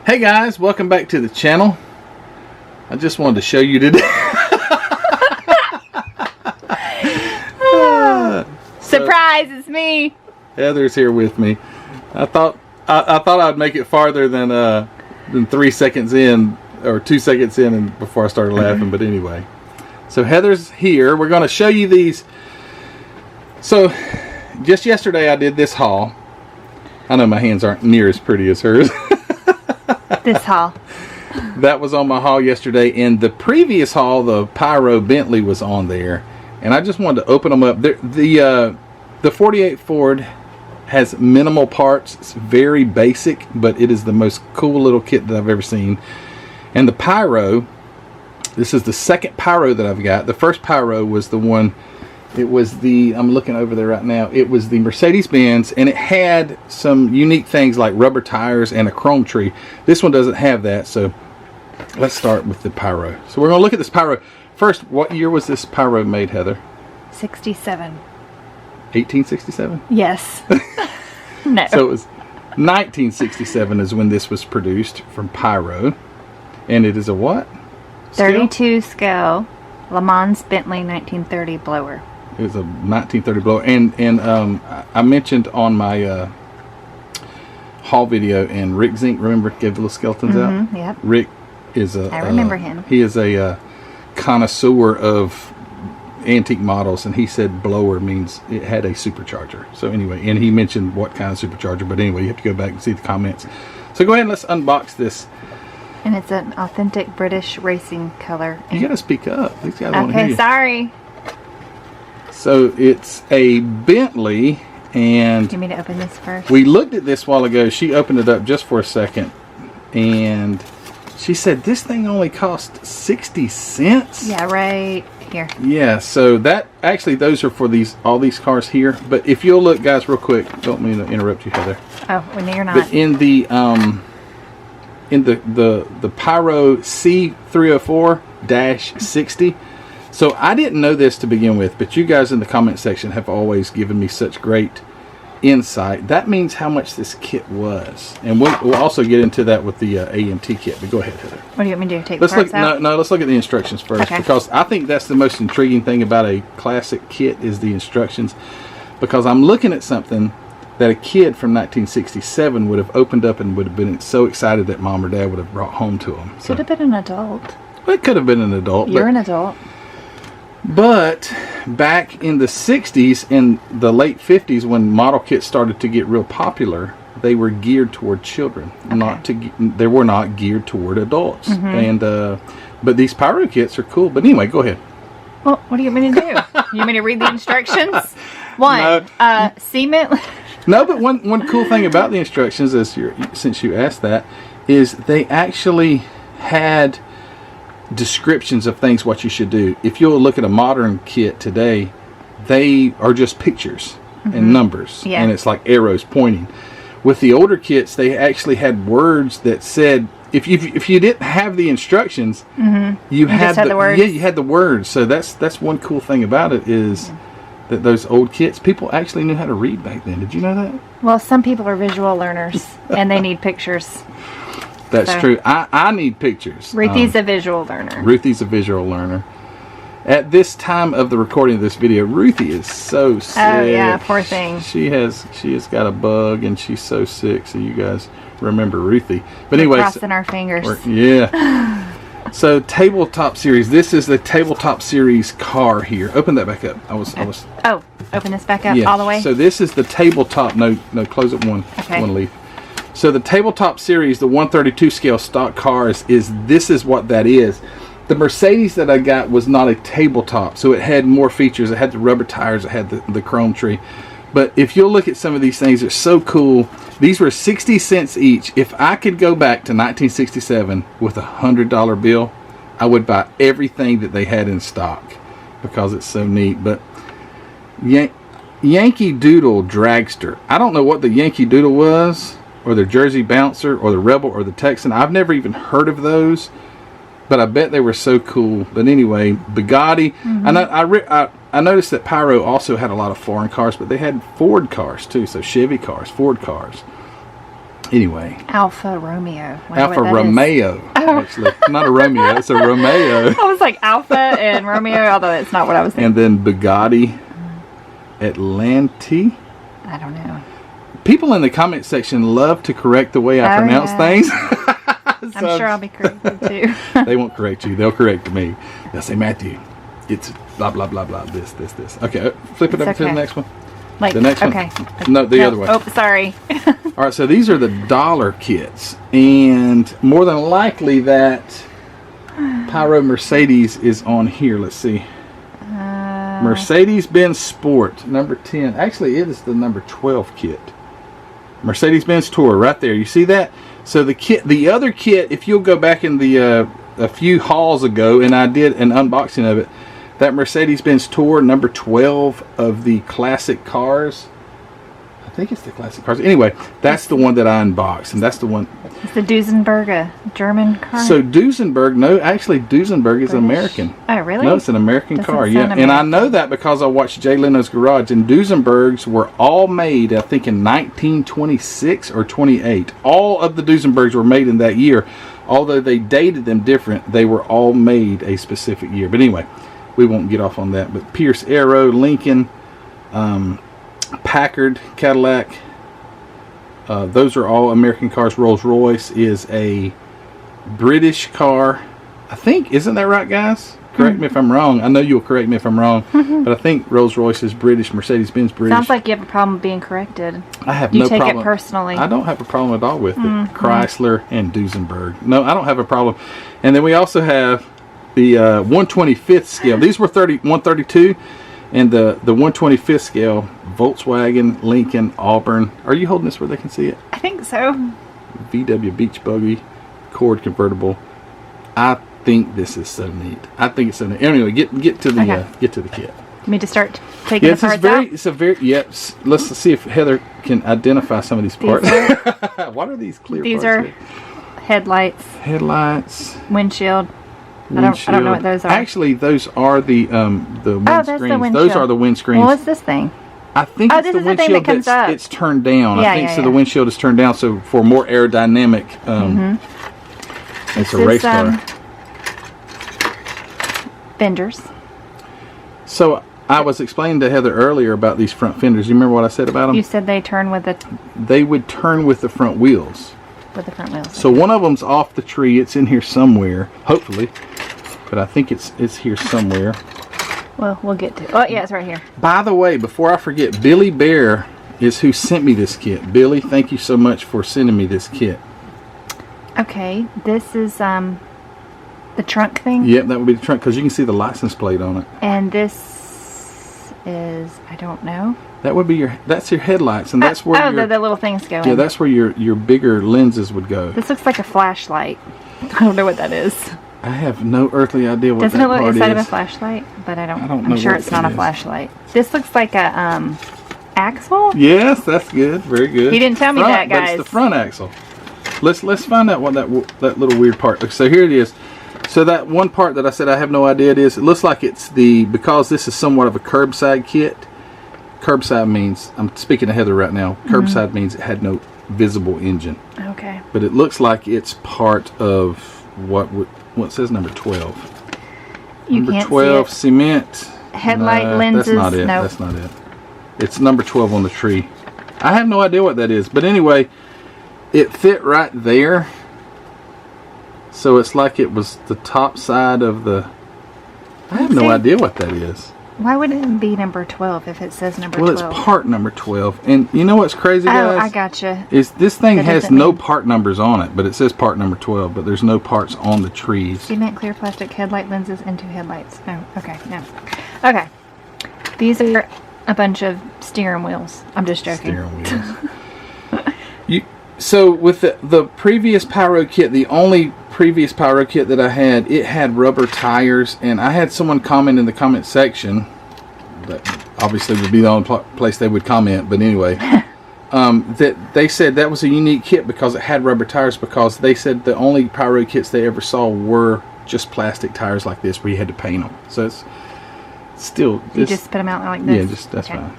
Hey guys, welcome back to the channel. I just wanted to show you today. Surprise, it's me. Heather's here with me. I thought I'd make it farther than 3 seconds in, or 2 seconds in, and before I started laughing. But anyway, so Heather's here. We're going to show you these. So just yesterday I did this haul. I know my hands aren't near as pretty as hers. This haul. That was on my haul yesterday. In the previous haul, the Pyro Bentley was on there, and I just wanted to open them up. The 48 Ford has minimal parts. It's very basic, but it is the most cool little kit that I've ever seen. And the Pyro, this is the second Pyro that I've got. The first Pyro was the one. It was the, I'm looking over there right now, it was the Mercedes-Benz, and it had some unique things like rubber tires and a chrome tree. This one doesn't have that, so let's start with the Pyro. So we're going to look at this Pyro. First, what year was this Pyro made, Heather? 67. 1867? Yes. No. So it was 1967 is when this was produced from Pyro. And it is a what? 32 scale Le Mans Bentley 1930 blower. It was a 1930 blower, and I mentioned on my haul video, and Rick Zink, remember, gave the little skeletons out. Yep. Rick is a. I remember him. He is a connoisseur of antique models, and he said blower means it had a supercharger. So anyway, and he mentioned what kind of supercharger. But anyway, you have to go back and see the comments. So go ahead and let's unbox this. And it's an authentic British racing color. You gotta speak up. These guys want to hear you. Okay, sorry. So it's a Bentley, and Do you want me to open this first? we looked at this a while ago. She opened it up just for a second, and she said this thing only cost 60 cents. Yeah, right here. Yeah, so that actually, those are for all these cars here. But if you'll look, guys, real quick, don't mean to interrupt you, Heather. Oh, well, no, you're not. But in the Pyro C304-60. So I didn't know this to begin with, but you guys in the comment section have always given me such great insight. That means how much this kit was, and we'll also get into that with the AMT kit. But go ahead, Heather. What do you want me to do? Take Let's the parts look. out? No, let's look at the instructions first, Okay. because I think that's the most intriguing thing about a classic kit is the instructions. Because I'm looking at something that a kid from 1967 would have opened up and would have been so excited that mom or dad would have brought home to them. So, Could have been an adult. well, it could have been an adult. You're an adult. But back in the 60s and the late 50s, when model kits started to get real popular, they were geared toward children. Okay. They were not geared toward adults. And but these Pyro kits are cool. But anyway, go ahead. Well, what do you want me to do? You want me to read the instructions? One, cement. No, but one cool thing about the instructions, since you asked that, is they actually had descriptions of things what you should do. If you'll look at a modern kit today, they are just pictures and numbers, and it's like arrows pointing. With the older kits, they actually had words that said, if you didn't have the instructions, you had the words. Yeah, you had the words. So that's one cool thing about it is that those old kits, people actually knew how to read back then. Did you know that? Well, some people are visual learners, and they need pictures. That's true. I need pictures. Ruthie's a visual learner. Ruthie's a visual learner. At this time of the recording of this video, Ruthie is so sick. Oh yeah, poor thing. She has got a bug, and she's so sick. So you guys remember Ruthie. But anyway, crossing our fingers. Yeah. So tabletop series. This is the tabletop series car here. Open that back up. I was. Oh, open this back up Yeah. all the way. So this is the tabletop. No, close it one leaf. So the tabletop series, the 132 scale stock cars, this is what that is. The Mercedes that I got was not a tabletop, so it had more features. It had the rubber tires, it had the chrome tree. But if you'll look at some of these things, they're so cool. These were 60 cents each. If I could go back to 1967 with a $100 bill, I would buy everything that they had in stock because it's so neat. But Yankee Doodle Dragster. I don't know what the Yankee Doodle was, or the Jersey Bouncer, or the Rebel, or the Texan. I've never even heard of those, but I bet they were so cool. But anyway, Bugatti. I noticed that Pyro also had a lot of foreign cars, but they had Ford cars too. So Chevy cars, Ford cars. Anyway. Alfa Romeo. Alfa Romeo. Actually, not a Romeo. It's a Romeo. I was like Alpha and Romeo, although it's not what I was thinking. And then Bugatti Atlanti. I don't know. People in the comment section love to correct the way I pronounce things. So I'm sure I'll be corrected too. They won't correct you. They'll correct me. They'll say, Matthew, it's blah, blah, blah, blah, this. Okay, flip it over to the next one. Like, the next one. No, the other way. Oh, sorry. All right, so these are the dollar kits. And more than likely that Pyro Mercedes is on here. Let's see. Mercedes-Benz Sport, number 10. Actually, it is the number 12 kit. Mercedes-Benz Tour, right there. You see that? So the other kit, if you'll go back in the a few hauls ago, and I did an unboxing of it, that Mercedes-Benz Tour, number 12 of the classic cars. I think it's the classic cars. Anyway, that's the one that I unboxed, and that's the one. It's the Duesenberg, a German car. So Duesenberg, no, actually Duesenberg is American. Oh, really? No, it's an American car. Yeah, American. And I know that because I watched Jay Leno's Garage, and Duesenbergs were all made, I think, in 1926 or 28. All of the Duesenbergs were made in that year. Although they dated them different, they were all made a specific year. But anyway, we won't get off on that. But Pierce Arrow, Lincoln, Packard, Cadillac, those are all American cars. Rolls-Royce is a British car. I think, isn't that right, guys? Correct me if I'm wrong. I know you'll correct me if I'm wrong, but I think Rolls-Royce is British, Mercedes-Benz British. Sounds like you have a problem being corrected. I have no problem. You take it personally. I don't have a problem at all with it. Chrysler and Duesenberg. No, I don't have a problem. And then we also have the 125th scale. These were 132, and the 125th scale, Volkswagen, Lincoln, Auburn. Are you holding this where they can see it? I think so. VW Beach Buggy, Cord convertible. I think this is so neat. I think it's so neat. Anyway, get to the get to the kit. You need to start taking the parts out? It's a very, yes. Let's see if Heather can identify some of these parts. What are these clear these parts? These are headlights. Headlights. Windshield. I don't know what those are. Actually, those are the windscreens. That's the windshield. Those are the windscreens. Well, what's this thing? I think it's this the is the thing windshield that comes up. it's turned down. Yeah, I think so. The windshield is turned down, so for more aerodynamic. It's a race car. Fenders. So I was explaining to Heather earlier about these front fenders. You remember what I said about them? You said they turn with the. They would turn with the front wheels. With the front wheels. So one of them's off the tree. It's in here somewhere, hopefully, but I think it's here somewhere. Well, we'll get to it. Oh, yeah, it's right here. By the way, before I forget, Billy Bear is who sent me this kit. Billy, thank you so much for sending me this kit. Okay, this is the trunk thing. Yep, that would be the trunk because you can see the license plate on it. And this is, I don't know. That would be that's your headlights, and that's where the little things go in. Yeah, that's where your bigger lenses would go. This looks like a flashlight. I don't know what that is. I have no earthly idea what Doesn't that it look part inside is. of a flashlight? But I don't know. I'm sure what it's not it a is. flashlight. This looks like a axle. Yes, that's good. Very good. He didn't tell me that, But guys. it's the front axle. Let's find out what that little weird part looks. So here it is. So that one part that I said I have no idea it is. It looks like it's because this is somewhat of a curbside kit. Curbside means, I'm speaking to Heather right now, curbside means it had no visible engine. Okay. But it looks like it's part of what says number 12. Number 12 see it. Cement. Headlight lenses. That's not it. Nope. That's not it. It's number 12 on the tree. I have no idea what that is. But anyway, it fit right there. So it's like it was the top side of the... I have no idea what that is. Why would it be number 12 if it says number 12? Well, it's part number 12. And you know what's crazy, guys? Oh, I gotcha. Is this thing That has doesn't no mean- part numbers on it, but it says part number 12, but there's no parts on the trees. Cement clear plastic headlight lenses into headlights. Oh, okay, no. Okay. These are a bunch of steering wheels. I'm just joking. Steering wheels. So with the previous Pyro kit, the only previous Pyro kit that I had, it had rubber tires, and I had someone comment in the comment section, that obviously would be the only place they would comment, but anyway, that they said that was a unique kit because it had rubber tires, because they said the only Pyro kits they ever saw were just plastic tires like this where you had to paint them. So it's still... You just put them out like this? Yeah, that's fine.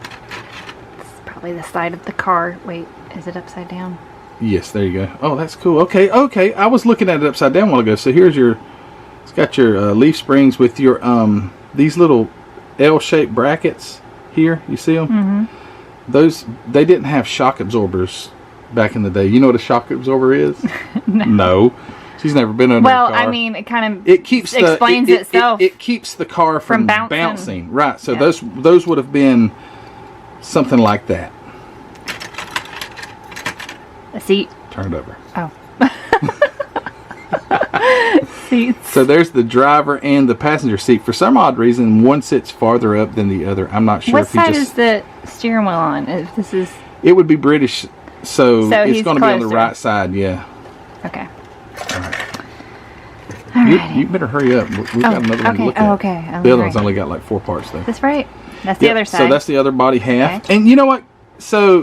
This is probably the side of the car. Wait, is it upside down? Yes, there you go. Oh, that's cool. Okay. I was looking at it upside down a while ago. So here's your... It's got your leaf springs with your... these little L-shaped brackets here. You see them? Mm-hmm. Those... They didn't have shock absorbers back in the day. You know what a shock absorber is? No. She's never been under a car. Well, I mean, it kind of explains itself. It keeps the car from bouncing. Right. So yeah. those would have been something like that. A seat. Turn it over. Oh. Seats. So there's the driver and the passenger seat. For some odd reason, one sits farther up than the other. I'm not sure. What side is the steering wheel on? If this is. It would be British, so it's going to be on the closer. right side. Yeah. Okay. All right. You better hurry up. We've got another one to look at. Oh, okay. The other one's only got like 4 parts though. That's right. That's the other side. So that's the other body half. Okay. And you know what? So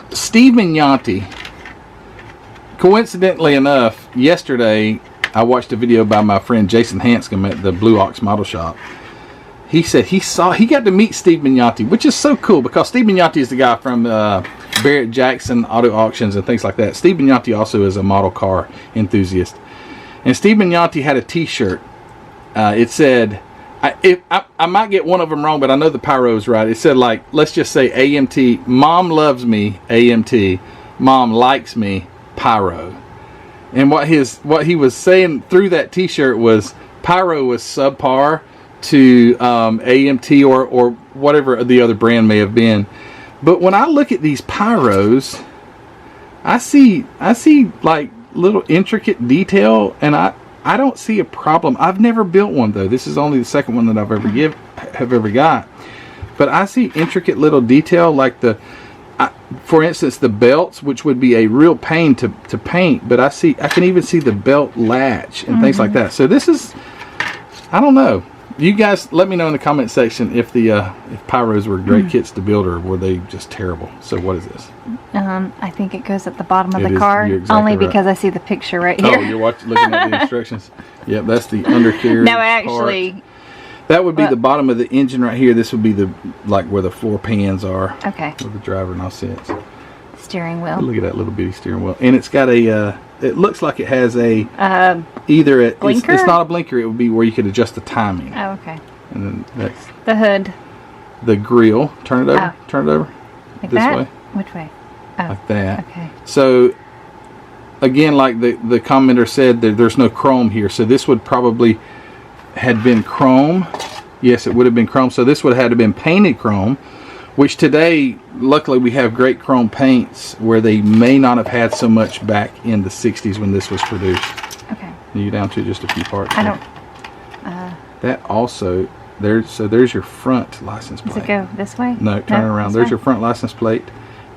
Steve Mignanti, coincidentally enough, yesterday I watched a video by my friend Jason Hanscom at the Blue Ox Model Shop. He said he got to meet Steve Mignanti, which is so cool because Steve Mignanti is the guy from Barrett Jackson Auto Auctions and things like that. Steve Mignanti also is a model car enthusiast. And Steve Mignanti had a t-shirt. It said, I might get one of them wrong, but I know the Pyro is right. It said, like, let's just say AMT, Mom loves me, AMT, Mom likes me, Pyro. And what he was saying through that t-shirt was Pyro was subpar to AMT or whatever the other brand may have been. But when I look at these Pyros, I see like little intricate detail, and I don't see a problem. I've never built one though. This is only the second one that I've ever got. But I see intricate little detail, like for instance, the belts, which would be a real pain to paint. But I can even see the belt latch and things like that. So this is, I don't know. You guys, let me know in the comment section if Pyros were great kits to build or were they just terrible. So what is this? I think it goes at the bottom of the car, only because I see the picture right here. Oh, you're looking at the instructions. Yep, that's the undercarriage. No, actually, part. That would be the bottom of the engine right here. This would be where the floor pans are. Okay. Where the driver now sits. Steering wheel. Look at that little bitty steering wheel, and it's got a. It looks like it has a either blinker? It's not a blinker. It would be where you could adjust the timing. Oh, okay. And then that's the hood. The grill. Turn it over. Oh. Turn it over. Like this that? way. Which way? Oh. Like that. Okay. So again, like the commenter said, there's no chrome here. So this would probably had been chrome. Yes, it would have been chrome. So this would have had to been painted chrome. Which today, luckily, we have great chrome paints where they may not have had so much back in the 60s when this was produced. Okay. You down to just a few parts. I don't. That also, there's your front license plate. Does it go this way? No, turn it around. There's your front license plate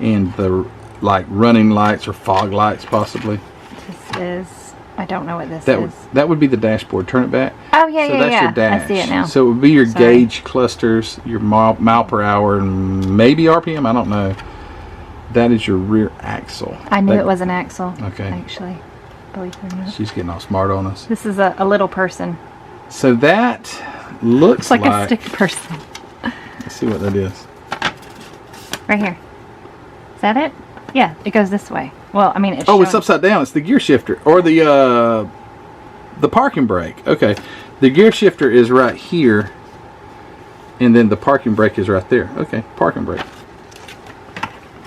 and the running lights or fog lights possibly. This is, I don't know what this is. That would be the dashboard. Turn it back. Oh, yeah, so that's your dash. I see it now. So it would be your gauge clusters, your mile per hour, and maybe RPM. I don't know. That is your rear axle. I knew it was an axle. Okay. Actually, believe it or not. She's getting all smart on us. This is a little person. So that looks like a stick person. Let's see what that is. Right here. Is that it? Yeah, it goes this way. Well, I mean, it's it's upside down. It's the gear shifter or the parking brake. Okay, the gear shifter is right here, and then the parking brake is right there. Okay, parking brake.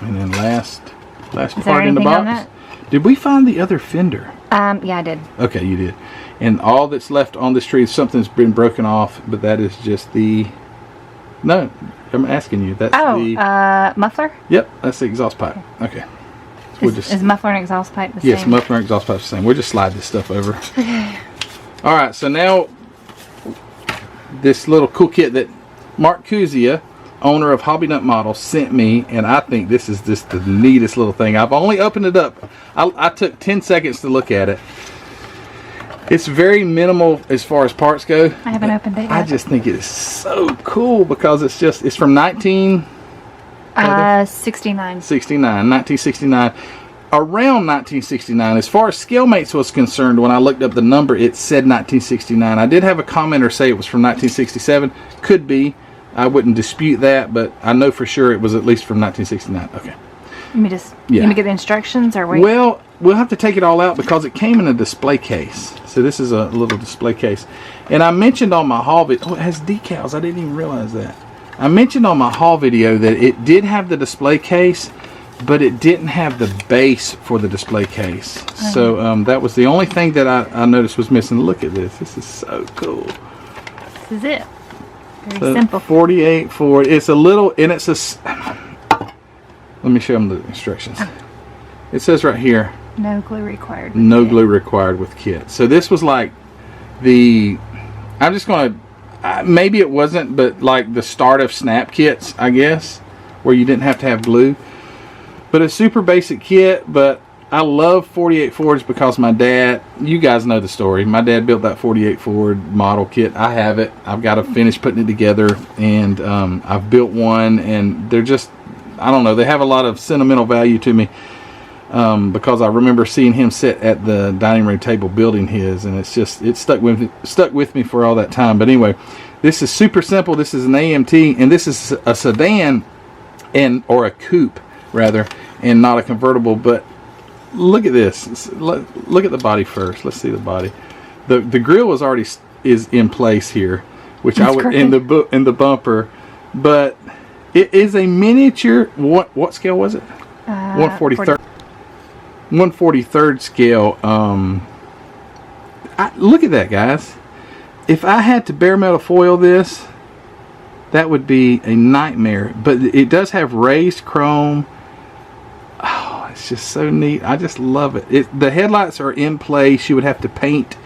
And then last part in the box. Did we find the other fender? Yeah, I did. Okay, you did. And all that's left on this tree, something's been broken off, but that is just the. No, I'm asking you. That's the muffler. Yep, that's the exhaust pipe. Okay. So is muffler and exhaust pipe the same? Yes, muffler and exhaust pipe the same. We'll just slide this stuff over. Okay. All right, so now this little cool kit that Mark Kuzia owner of Hobby Nut Models sent me, and I think this is just the neatest little thing. I've only opened it up. I took 10 seconds to look at it. It's very minimal as far as parts go. I haven't opened it yet. I just think it is so cool because it's from 1969. Around 1969. As far as Scalemates was concerned, when I looked up the number, it said 1969. I did have a commenter say it was from 1967. Could be. I wouldn't dispute that, but I know for sure it was at least from 1969. Okay. Let me get the instructions or wait? Well, we'll have to take it all out because it came in a display case. So this is a little display case. And I mentioned on my haul video, oh, it has decals. I didn't even realize that. I mentioned on my haul video that it did have the display case, but it didn't have the base for the display case. So that was the only thing that I noticed was missing. Look at this. This is so cool. This is it. Very simple. 48 Ford. It's a little, and it's a... Let me show them the instructions. It says right here, no glue required. No glue required with kit. So this was like the... I'm just going to... maybe it wasn't, but like the start of snap kits, I guess, where you didn't have to have glue. But a super basic kit, but I love 48 Fords because my dad, you guys know the story. My dad built that 48 Ford model kit. I have it. I've got to finish putting it together, and I've built one, and they're just, I don't know, they have a lot of sentimental value to me because I remember seeing him sit at the dining room table building his, and it's stuck with me for all that time. But anyway, this is super simple. This is an AMT, and this is a sedan or a coupe rather, and not a convertible. But look at this. Look at the body first. Let's see the body. The grill is in place here, which I would in the bumper, but it is a miniature. What scale was it? 143rd. 143rd scale. Look at that, guys. If I had to bare metal foil this, that would be a nightmare. But it does have raised chrome. Oh, it's just so neat. I just love it. The headlights are in place. You would have to paint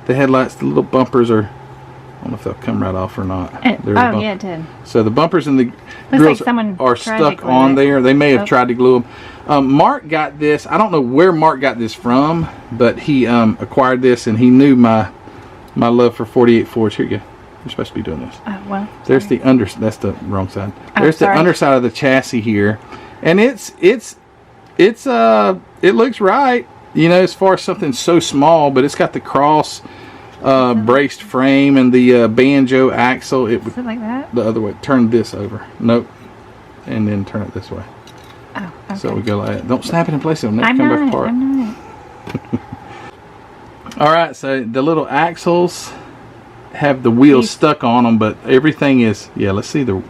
the headlights. The little bumpers are, I don't know if they'll come right off or not. Yeah, it did. So the bumpers and the grills are stuck on there. They may have tried to glue them. Mark got this. I don't know where Mark got this from, but he acquired this, and he knew my love for 48 Fords. Here you go. You're supposed to be doing this. Oh, well. There's the that's the wrong side. There's the underside of the chassis here, and it looks right, you know, as far as something so small, but it's got the cross braced frame and the banjo axle. Is it like that? The other way. Turn this over. Nope. And then turn it this way. Oh, okay. So we go like that. Don't snap it in place. It'll never come back apart. I'm not. All right. So the little axles have the wheels stuck on them, but everything is, yeah, let's see the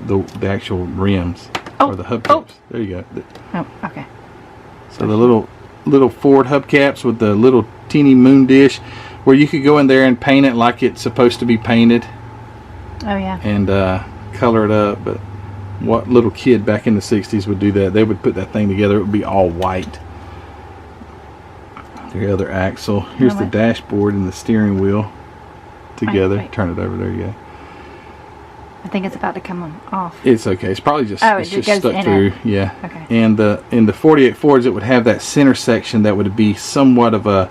actual rims or the hubcaps. There you go. Oh, okay. So the little Ford hubcaps with the little teeny moon dish, where you could go in there and paint it like it's supposed to be painted. Oh yeah. And color it up. But what little kid back in the 60s would do that? They would put that thing together. It would be all white. The other axle. Here's the dashboard and the steering wheel together. Wait. Turn it over. There you go. I think it's about to come off. It's okay. It's probably just it's just stuck through. Yeah. Okay. And in the 48 Fords, it would have that center section that would be somewhat of a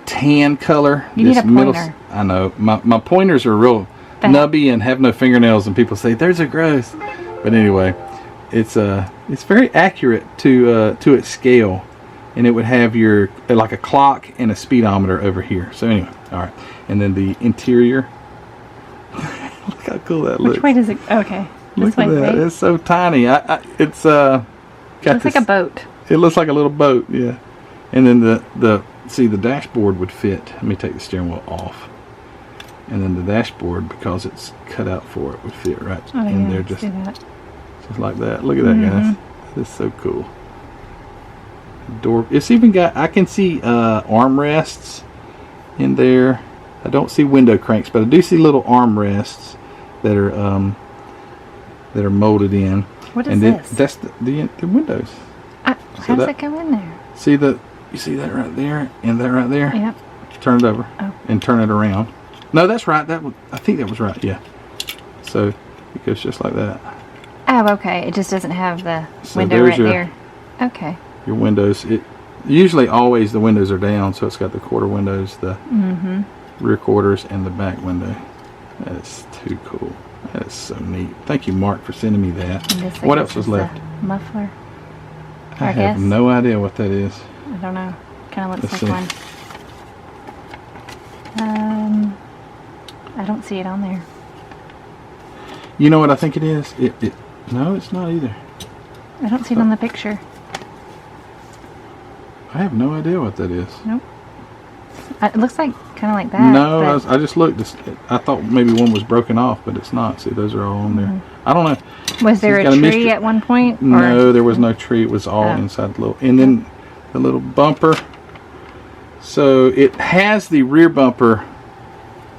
tan color. You need a pointer. I know. My pointers are real nubby and have no fingernails, and people say there's a gross. But anyway, it's very accurate to its scale, and it would have your like a clock and a speedometer over here. So anyway, all right. And then the interior. Look how cool that looks. Which way does it? Okay. Look at that. It's so tiny. It's got looks like a boat. It looks like a little boat. Yeah. And then the dashboard would fit. Let me take the steering wheel off. And then the dashboard, because it's cut out for it, would fit right in there, just like that. Look at that, guys. That's so cool. Door. It's even got. I can see armrests in there. I don't see window cranks, but I do see little armrests that are molded in. What is this? That's the windows. How does that go in there? You see that right there and that right there? Yep. Turn it over and turn it around. No, that's right. I think that was right. Yeah. So It goes just like that. Oh, okay. It just doesn't have the So window there's right your- there. Okay. Your windows. It usually always the windows are down, so it's got the quarter windows, the rear quarters, and the back window. That is too cool. That is so neat. Thank you, Mark, for sending me that. And this, I What guess, else was is the left? Muffler. I I have guess. no idea what that is. I don't know. Kind of looks Let's like see. one. I don't see it on there. You know what I think it is? No, it's not either. I don't see it on the picture. I have no idea what that is. Nope. It looks like kind of like that. No, but I just looked. I thought maybe one was broken off, but it's not. See, those are all on there. I don't know. was there it's a got a tree mystery- at one point? No, there was no tree. It was all Oh. inside the little. And then the little bumper. So it has the rear bumper.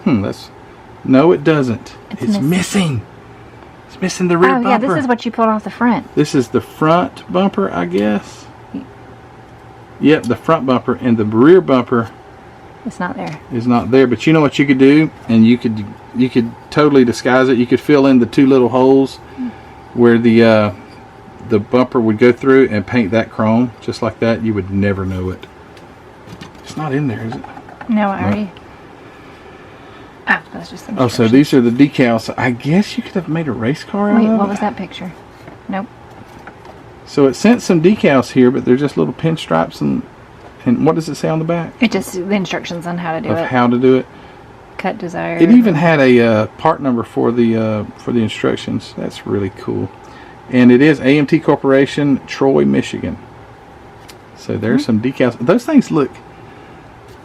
No, it doesn't. It's It's missing. missing. It's missing the rear Oh, bumper. yeah, this is what you pulled off the front. This is the front bumper, I guess. Yep, the front bumper, and the rear bumper It's not there. is not there. But you know what you could do, and you could totally disguise it. You could fill in the two little holes where the bumper would go through and paint that chrome just like that. You would never know it. It's not in there, is it? No, I already. Oh, that's just the Oh, so instructions. these are the decals. I guess you could have made a race car out Wait, of what it. was that picture? Nope. So it sent some decals here, but they're just little pinstripes and what does it say on the back It just the instructions on how to do of it. how to do it? Cut desired. It even had a part number for the instructions. That's really cool. And it is AMT Corporation, Troy, Michigan. So there's some decals. Those things look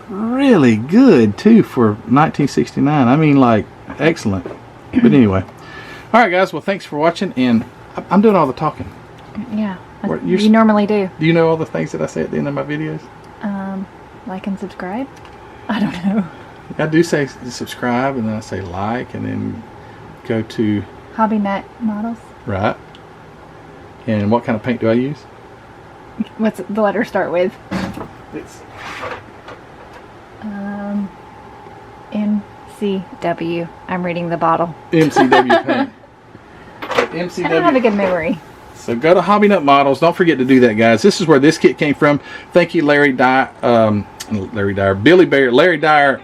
really good too for 1969. I mean, like, excellent. But anyway, all right, guys. Well, thanks for watching, and I'm doing all the talking. Yeah. What, you're You normally do. Do you know all the things that I say at the end of my videos? Like and subscribe? I don't know. I do say subscribe, and then I say like, and then go to Hobby Nut Models. right. And what kind of paint do I use? What's the letter start with? It's MCW. I'm reading the bottle. MCW paint. I don't have a MCW. good memory. So go to Hobby Nut Models. Don't forget to do that, guys. This is where this kit came from. Thank you, Larry Dyer, Billy Bear, Larry Dyer.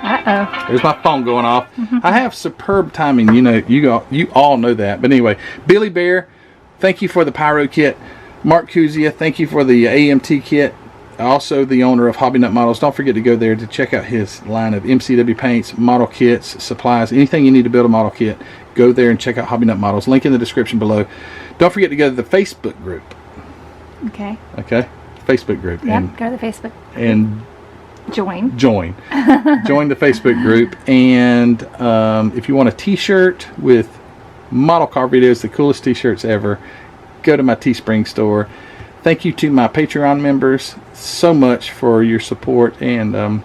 Uh-oh. There's my phone going off. I have superb timing. You know, you all know that. But anyway, Billy Bear, thank you for the Pyro kit. Mark Kuzia, thank you for the AMT kit. Also the owner of Hobby Nut Models. Don't forget to go there to check out his line of MCW paints, model kits, supplies, anything you need to build a model kit. Go there and check out Hobby Nut Models. Link in the description below. Don't forget to go to the Facebook group. Okay. Okay? Facebook group. Yep. Go to the Facebook. And Join. join the Facebook group. And if you want a t-shirt with model car videos, the coolest t-shirts ever, go to my Teespring store. Thank you to my Patreon members so much for your support, and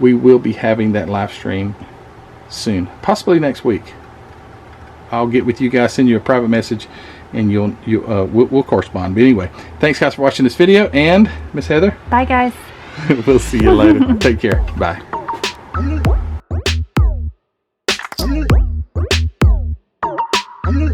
we will be having that live stream soon, possibly next week. I'll get with you guys, send you a private message, and we'll correspond. But anyway, thanks guys for watching this video, and Miss Heather, Bye, guys. we'll see you later. Take care. Bye. I'm